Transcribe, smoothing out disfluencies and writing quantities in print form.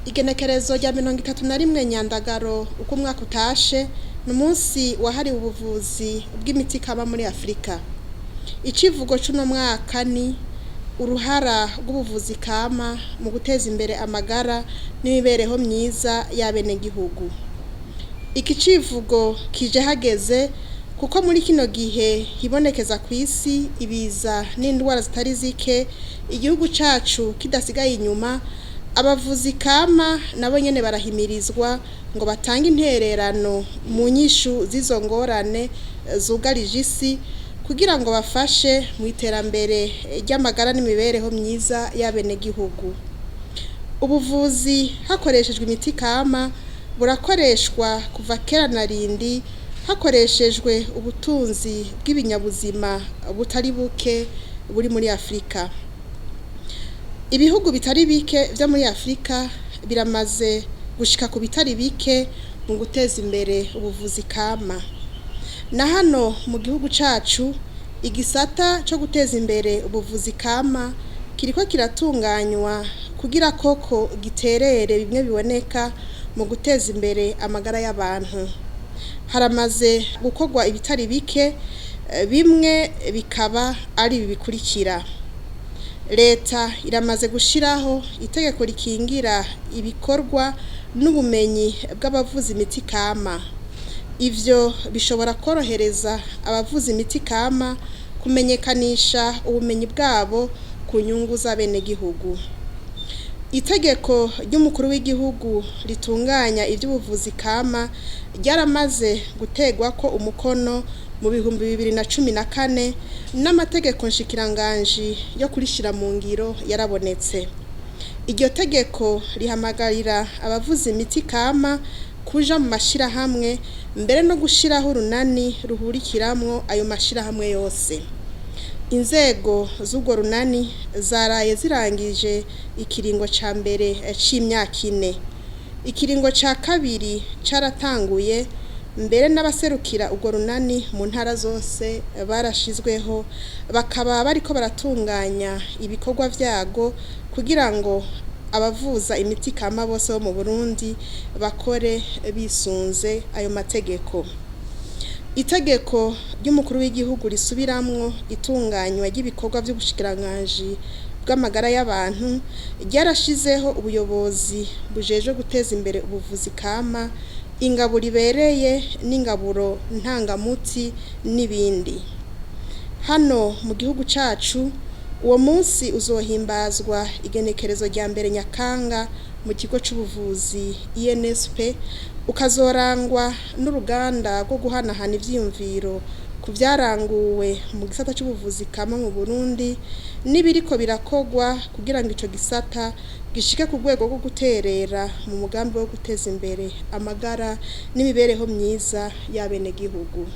Igenekerezo rya 31 Nyandagaro uko umwaka utashe n'umunsi wahariwe ubuvuzi bw'imiti kama muri Afrika. Icivugo c'uno mwaka ni uruhara rw'ubuvuzi kama mu guteza imbere amagara n'imibereho myiza y'abenegihugu. Iki civugo kije hageze kuko muri kino gihe hibonekeza kw'isi ibiza n'indwara zitari zike, igihugu cacu kidasigaye inyuma. Abavuzi kama nabo nyene barahimirizwa ngo batange intererano mu nyishu z'izo ngorane zugarije isi kugira ngo bafashe mu iterambere ry'amagara n'imibereho myiza y'abenegihugu. Ubuvuzi hakoreshejwe imiti kama burakoreshwa kuva kera na rindi hakoreshejwe ubutunzi bw'ibinyabuzima butari buke buri muri Afrika. Ibihugu bitari bike vyo muri Afrika biramaze gushika ku bitari bike mu guteza imbere ubuvuzi kama. Na hano mu gihugu cacu igisata co guteza imbere ubuvuzi kama kiriko kiratunganywa kugira koko giterere bimwe biboneka mu guteza imbere amagara y'abantu. Haramaze gukorwa ibitari bike, bimwe bikaba ari ibi bikurikira. Leta iramaze gushiraho itegeko rikingira ibikorwa n'ubumenyi bw'abavuza imiti kama. Ivyo bishobora korohereza abavuza imiti kama kumenyekanisha ubumenyi bwabo ku nyungu z'abenegihugu. Itegeko ry'umukuru w'igihugu ritunganya ivy'ubuvuzi kama ryaramaze gutegwako umukono mu 2014 n'amategeko nshikiranganji yo kurishira mu ngiro yarabonetse. Iryo tegeko rihamagarira abavuza imiti kama kuja mu mashirahamwe mbere no gushiraho urunani ruhurikiramwo ayo mashirahamwe yose. Inzego z'urwo runani zaraye zirangije ikiringo ca mbere c'imyaka 4. Ikiringo ca kabiri caratanguye mbere n'abaserukira urwo runani mu ntara zose barashizweho, bakaba bariko baratunganya ibikorwa vyago kugira ngo abavuza imiti kama bose bo mu Burundi bakore bisunze ayo mategeko. Itegeko ry'umukuru w'igihugu risubiramwo itunganywa ry'ibikorwa vy'ubushikiranganji bw'amagara y'abantu ryarashizeho ubuyobozi bujejwe guteza imbere ubuvuzi kama, ingaburo ibereye n'ingaburo ntangamuti n'ibindi. Hano mu gihugu cacu uwo munsi uzohimbazwa igenekerezo rya 1 Nyakanga mu kigo c'ubuvuzi INSP, ukazorangwa n'uruganda rwo guhanahana ivyiyumviro ku vyaranguwe mu gisata c'ubuvuzi kama mu Burundi n'ibiriko birakogwa kugira ngo ico gisata gishike ku rwego rwo guterera mu mugambi wo guteza imbere amagara n'imibereho myiza y'abenegihugu.